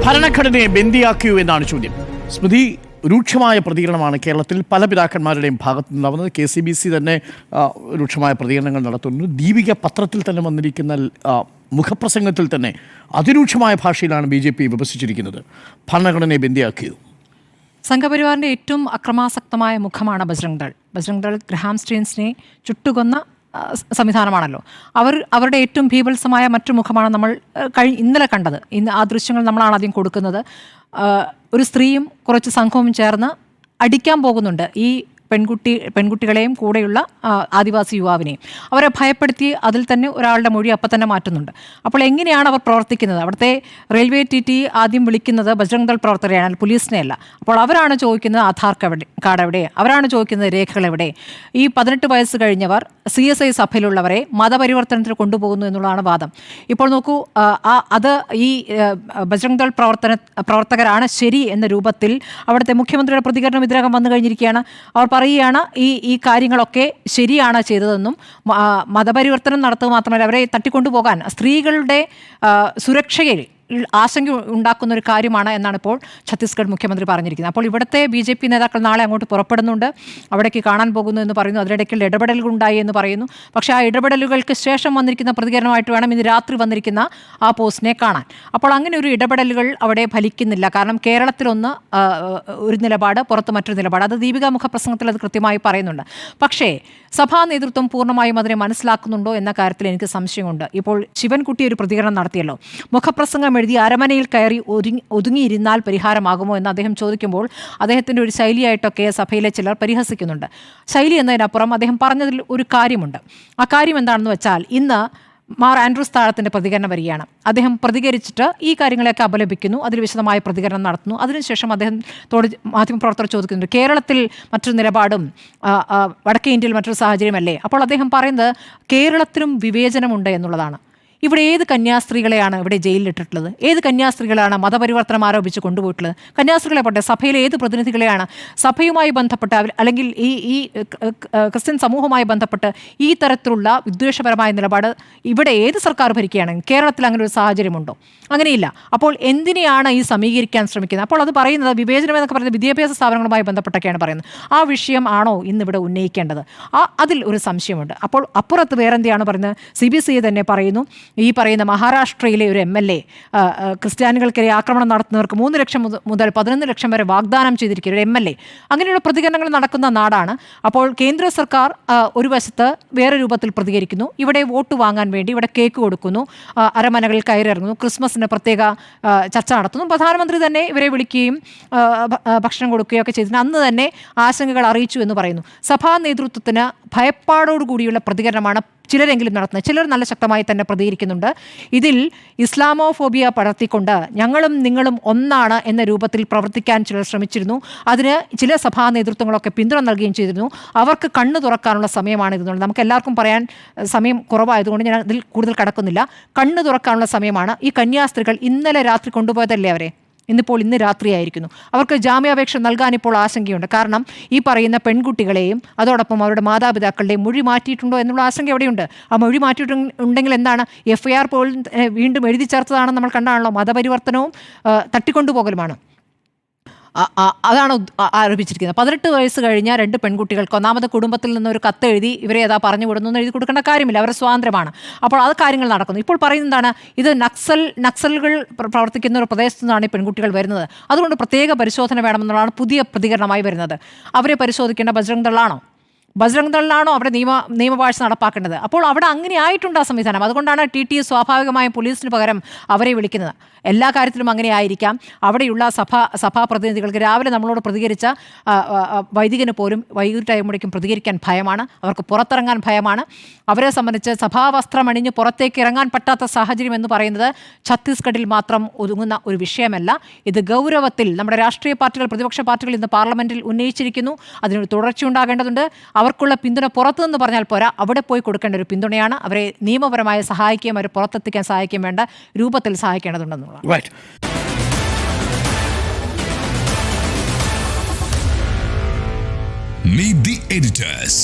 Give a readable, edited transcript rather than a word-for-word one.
ഭരണഘടനയെ ബന്ദിയാക്കിയോ എന്നാണ് ചോദ്യം. സ്മൃതി, രൂക്ഷമായ പ്രതികരണമാണ് കേരളത്തിൽ പല പിതാക്കന്മാരുടെയും ഭാഗത്തു നിന്നുണ്ടാവുന്നത്. KCBC തന്നെ രൂക്ഷമായ പ്രതികരണങ്ങൾ നടത്തുന്നു. ദീപിക പത്രത്തിൽ തന്നെ വന്നിരിക്കുന്ന മുഖപ്രസംഗത്തിൽ തന്നെ അതിരൂക്ഷമായ ഭാഷയിലാണ് BJP വിമർശിച്ചിരിക്കുന്നത്. ഭരണഘടനയെ ബന്ദിയാക്കിയോ? സംഘപരിവാറിൻ്റെ ഏറ്റവും അക്രമാസക്തമായ മുഖമാണ് ബജ്രംഗ് ദൾ. ബജ്രംഗ് ദൾ ഗ്രഹാം സ്റ്റീൻസിനെ ചുട്ടുകൊന്ന സംവിധാനമാണല്ലോ. അവരുടെ ഏറ്റവും ഭീഭത്സമായ മറ്റു മുഖമാണ് നമ്മൾ ഇന്നലെ കണ്ടത്. ഇന്ന് ആ ദൃശ്യങ്ങൾ നമ്മളാണ് ആദ്യം കൊടുക്കുന്നത്. ഒരു സ്ത്രീയും കുറച്ച് സംഘവും ചേർന്ന് അടിക്കാൻ പോകുന്നുണ്ട് ഈ പെൺകുട്ടികളെയും കൂടെയുള്ള ആദിവാസി യുവാവിനെയും. അവരെ ഭയപ്പെടുത്തി അതിൽ തന്നെ ഒരാളുടെ മൊഴി അപ്പം തന്നെ മാറ്റുന്നുണ്ട്. അപ്പോൾ എങ്ങനെയാണ് അവർ പ്രവർത്തിക്കുന്നത്? അവിടുത്തെ റെയിൽവേ TT ആദ്യം വിളിക്കുന്നത് ബജ്രംഗ് ദൾ പ്രവർത്തകരെയാണ്, പോലീസിനെയല്ല. അപ്പോൾ അവരാണ് ചോദിക്കുന്നത് ആധാർ കാർഡ് എവിടെ, അവരാണ് ചോദിക്കുന്നത് രേഖകൾ എവിടെ. ഈ 18 വയസ്സ് കഴിഞ്ഞവർ CSI സഭയിലുള്ളവരെ മതപരിവർത്തനത്തിന് കൊണ്ടുപോകുന്നു എന്നുള്ളതാണ് വാദം. ഇപ്പോൾ നോക്കൂ, അത് ഈ ബജ്രംഗ് ദൾ പ്രവർത്തകരാണ് ശരി എന്ന രൂപത്തിൽ അവിടുത്തെ മുഖ്യമന്ത്രിയുടെ പ്രതികരണം ഇതിനകം വന്നു കഴിഞ്ഞിരിക്കുകയാണ്. അവർ പറയുകയാണ് ഈ കാര്യങ്ങളൊക്കെ ശരിയാണ് ചെയ്തതെന്നും മതപരിവർത്തനം നടത്തുക മാത്രമല്ല അവരെ തട്ടിക്കൊണ്ടുപോകാൻ സ്ത്രീകളുടെ സുരക്ഷയിൽ ആശങ്ക ഉണ്ടാക്കുന്ന ഒരു കാര്യമാണ് എന്നാണ് ഇപ്പോൾ ഛത്തീസ്ഗഡ് മുഖ്യമന്ത്രി പറഞ്ഞിരിക്കുന്നത്. അപ്പോൾ ഇവിടുത്തെ BJP നേതാക്കൾ നാളെ അങ്ങോട്ട് പുറപ്പെടുന്നുണ്ട്, അവിടേക്ക് കാണാൻ പോകുന്നു എന്ന് പറയുന്നു. അതിനിടയ്ക്ക് ഇടപെടലുകൾ ഉണ്ടായി എന്ന് പറയുന്നു. പക്ഷേ ആ ഇടപെടലുകൾക്ക് ശേഷം വന്നിരിക്കുന്ന പ്രതികരണമായിട്ട് വേണം ഇന്ന് രാത്രി വന്നിരിക്കുന്ന ആ പോസ്റ്റിനെ കാണാൻ. അപ്പോൾ അങ്ങനെ ഒരു ഇടപെടലുകൾ അവിടെ ഫലിക്കുന്നില്ല. കാരണം കേരളത്തിലൊന്ന് ഒരു നിലപാട്, പുറത്ത് മറ്റൊരു നിലപാട്. അത് ദീപിക മുഖപ്രസംഗത്തിൽ അത് കൃത്യമായി പറയുന്നുണ്ട്. പക്ഷേ സഭാ നേതൃത്വം പൂർണ്ണമായും അതിനെ മനസ്സിലാക്കുന്നുണ്ടോ എന്ന കാര്യത്തിൽ എനിക്ക് സംശയമുണ്ട്. ഇപ്പോൾ ശിവൻകുട്ടി ഒരു പ്രതികരണം നടത്തിയല്ലോ. മുഖപ്രസംഗം എഴുതി അരമനയിൽ കയറി ഒതുങ്ങിയിരുന്നാൽ പരിഹാരമാകുമോ എന്ന് അദ്ദേഹം ചോദിക്കുമ്പോൾ അദ്ദേഹത്തിൻ്റെ ഒരു ശൈലിയായിട്ടൊക്കെ സഭയിലെ ചിലർ പരിഹസിക്കുന്നുണ്ട്. ശൈലി എന്നതിനപ്പുറം അദ്ദേഹം പറഞ്ഞതിൽ ഒരു കാര്യമുണ്ട്. ആ കാര്യം എന്താണെന്ന് വെച്ചാൽ, ഇന്ന് മാർ ആൻഡ്രൂസ് താഴത്തിൻ്റെ പ്രതികരണം വരികയാണ്. അദ്ദേഹം പ്രതികരിച്ചിട്ട് ഈ കാര്യങ്ങളെയൊക്കെ അപലപിക്കുന്നു, അതിൽ വിശദമായ പ്രതികരണം നടത്തുന്നു. അതിനുശേഷം അദ്ദേഹത്തോട് മാധ്യമപ്രവർത്തകർ ചോദിക്കുന്നുണ്ട്, കേരളത്തിൽ മറ്റൊരു നിലപാടും വടക്കേ ഇന്ത്യയിൽ മറ്റൊരു സാഹചര്യമല്ലേ? അപ്പോൾ അദ്ദേഹം പറയുന്നത് കേരളത്തിലും വിവേചനമുണ്ട് എന്നുള്ളതാണ്. ഇവിടെ ഏത് കന്യാസ്ത്രീകളെയാണ് ഇവിടെ ജയിലിലിട്ടിട്ടുള്ളത്? ഏത് കന്യാസ്ത്രീകളാണ് മതപരിവർത്തനം ആരോപിച്ച് കൊണ്ടുപോയിട്ടുള്ളത്? കന്യാസ്ത്രീകളെ പോട്ടെ, സഭയിലെ ഏത് പ്രതിനിധികളെയാണ് സഭയുമായി ബന്ധപ്പെട്ട് അല്ലെങ്കിൽ ഈ ക്രിസ്ത്യൻ സമൂഹവുമായി ബന്ധപ്പെട്ട് ഈ തരത്തിലുള്ള വിദ്വേഷപരമായ നിലപാട് ഇവിടെ ഏത് സർക്കാർ ഭരിക്കുകയാണെങ്കിൽ കേരളത്തിൽ അങ്ങനെ ഒരു സാഹചര്യമുണ്ടോ? അങ്ങനെയില്ല. അപ്പോൾ എന്തിനെയാണ് ഈ സമീകരിക്കാൻ ശ്രമിക്കുന്നത്? അപ്പോൾ അത് പറയുന്നത് വിവേചനം എന്നൊക്കെ പറയുന്നത് വിദ്യാഭ്യാസ സ്ഥാപനങ്ങളുമായി ബന്ധപ്പെട്ടൊക്കെയാണ് പറയുന്നത്. ആ വിഷയം ആണോ ഇന്നിവിടെ ഉന്നയിക്കേണ്ടത്? അതിൽ ഒരു സംശയമുണ്ട്. അപ്പോൾ അപ്പുറത്ത് വേറെന്തെയാണ് പറയുന്നത്? CBCI തന്നെ പറയുന്നു, ഈ പറയുന്ന മഹാരാഷ്ട്രയിലെ ഒരു MLA ക്രിസ്ത്യാനികൾക്കെതിരെ ആക്രമണം നടത്തുന്നവർക്ക് 3 ലക്ഷം മുതൽ 11 ലക്ഷം വരെ വാഗ്ദാനം ചെയ്തിരിക്കുന്ന ഒരു MLA. അങ്ങനെയുള്ള പ്രതികരണങ്ങൾ നടക്കുന്ന നാടാണ്. അപ്പോൾ കേന്ദ്ര സർക്കാർ ഒരു വശത്ത് വേറെ രൂപത്തിൽ പ്രതികരിക്കുന്നു, ഇവിടെ വോട്ട് വാങ്ങാൻ വേണ്ടി ഇവിടെ കേക്ക് കൊടുക്കുന്നു, അരമനകളിൽ കയറിയിറങ്ങുന്നു, ക്രിസ്മസിന് പ്രത്യേക ചർച്ച നടത്തുന്നു. പ്രധാനമന്ത്രി തന്നെ ഇവരെ വിളിക്കുകയും ഭക്ഷണം കൊടുക്കുകയും ഒക്കെ ചെയ്തിട്ട് അന്ന് തന്നെ ആശങ്കകൾ അറിയിച്ചു എന്ന് പറയുന്നു. സഭാ നേതൃത്വത്തിന് ഭയപ്പാടോടുകൂടിയുള്ള പ്രതികരണമാണ് ചിലരെങ്കിലും നടത്തുന്നത്. ചിലർ നല്ല ശക്തമായി തന്നെ പ്രതികരിക്കുന്നുണ്ട്. ഇതിൽ ഇസ്ലാമോഫോബിയ പടർത്തിക്കൊണ്ട് ഞങ്ങളും നിങ്ങളും ഒന്നാണ് എന്ന രൂപത്തിൽ പ്രവർത്തിക്കാൻ ചിലർ ശ്രമിച്ചിരുന്നു. അതിന് ചില സഭാ നേതൃത്വങ്ങളൊക്കെ പിന്തുണ നൽകുകയും ചെയ്തിരുന്നു. അവർക്ക് കണ്ണു തുറക്കാനുള്ള സമയമാണ് ഇതെന്നുള്ളത് നമുക്ക് എല്ലാവർക്കും പറയാൻ സമയം കുറവായതുകൊണ്ട് ഞാൻ അതിൽ കൂടുതൽ കടക്കുന്നില്ല. കണ്ണു തുറക്കാനുള്ള സമയമാണ്. ഈ കന്യാസ്ത്രീകൾ ഇന്നലെ രാത്രി കൊണ്ടുപോയതല്ലേ അവരെ? ഇന്ന് രാത്രിയായിരിക്കുന്നു. അവർക്ക് ജാമ്യാപേക്ഷ നൽകാൻ ഇപ്പോൾ ആശങ്കയുണ്ട്. കാരണം ഈ പറയുന്ന പെൺകുട്ടികളെയും അതോടൊപ്പം അവരുടെ മാതാപിതാക്കളുടെയും മൊഴി മാറ്റിയിട്ടുണ്ടോ എന്നുള്ള ആശങ്ക എവിടെയുണ്ട്. ആ മൊഴി മാറ്റിയിട്ടുണ്ടെങ്കിൽ എന്താണ്? FIR പോലും വീണ്ടും എഴുതി ചേർത്തതാണെന്ന് നമ്മൾ കണ്ടാണല്ലോ. മതപരിവർത്തനവും തട്ടിക്കൊണ്ടുപോകലുമാണ്. അതാണ് ആരോപിച്ചിരിക്കുന്നത്. 18 വയസ്സ് കഴിഞ്ഞ 2 പെൺകുട്ടികൾക്ക് ഒന്നാമത് കുടുംബത്തിൽ നിന്നൊരു കത്ത് എഴുതി ഇവരെ ഏതാ പറഞ്ഞു വിടുന്നു എന്ന് എഴുതി കൊടുക്കേണ്ട കാര്യമില്ല, അവരുടെ സ്വാതന്ത്ര്യമാണ്. അപ്പോൾ അത് കാര്യങ്ങൾ നടക്കുന്നു. ഇപ്പോൾ പറയുന്നതാണ്, ഇത് നക്സലുകൾ പ്രവർത്തിക്കുന്ന ഒരു പ്രദേശത്തു നിന്നാണ് ഈ പെൺകുട്ടികൾ വരുന്നത്, അതുകൊണ്ട് പ്രത്യേക പരിശോധന വേണമെന്നുള്ളതാണ് പുതിയ പ്രതികരണമായി വരുന്നത്. അവരെ പരിശോധിക്കേണ്ട ബജ്രംഗ് ദളിലാണോ അവിടെ നിയമവാഴ്ച നടപ്പാക്കേണ്ടത്? അപ്പോൾ അവിടെ അങ്ങനെ ആയിട്ടുണ്ട് ആ സംവിധാനം. അതുകൊണ്ടാണ് TT സ്വാഭാവികമായും പോലീസിന് പകരം അവരെ വിളിക്കുന്നത്. എല്ലാ കാര്യത്തിലും അങ്ങനെ ആയിരിക്കാം. അവിടെയുള്ള സഭാ പ്രതിനിധികൾക്ക് രാവിലെ നമ്മളോട് പ്രതികരിച്ച വൈദികന് പോലും വൈകിട്ട് ടൈമുടേക്കും പ്രതികരിക്കാൻ ഭയമാണ്, അവർക്ക് പുറത്തിറങ്ങാൻ ഭയമാണ്. അവരെ സംബന്ധിച്ച് സഭാവസ്ത്രമണിഞ്ഞ് പുറത്തേക്ക് ഇറങ്ങാൻ പറ്റാത്ത സാഹചര്യം എന്ന് പറയുന്നത് ഛത്തീസ്ഗഡിൽ മാത്രം ഒതുങ്ങുന്ന ഒരു വിഷയമല്ല. ഇത് ഗൗരവത്തിൽ നമ്മുടെ രാഷ്ട്രീയ പാർട്ടികൾ, പ്രതിപക്ഷ പാർട്ടികൾ ഇന്ന് പാർലമെന്റിൽ ഉന്നയിച്ചിരിക്കുന്നു. അതിനൊരു തുടർച്ചയുണ്ടാകേണ്ടതുണ്ട്. അവർക്കുള്ള പിന്തുണ പുറത്തുനിന്ന് പറഞ്ഞാൽ പോരാ, അവിടെ പോയി കൊടുക്കേണ്ട ഒരു പിന്തുണയാണ്. അവരെ നിയമപരമായി സഹായിക്കുകയും അവരെ പുറത്തെത്തിക്കാൻ സഹായിക്കുകയും വേണ്ട രൂപത്തിൽ സഹായിക്കേണ്ടതുണ്ടെന്നുള്ളതാണ്. Meet the editors.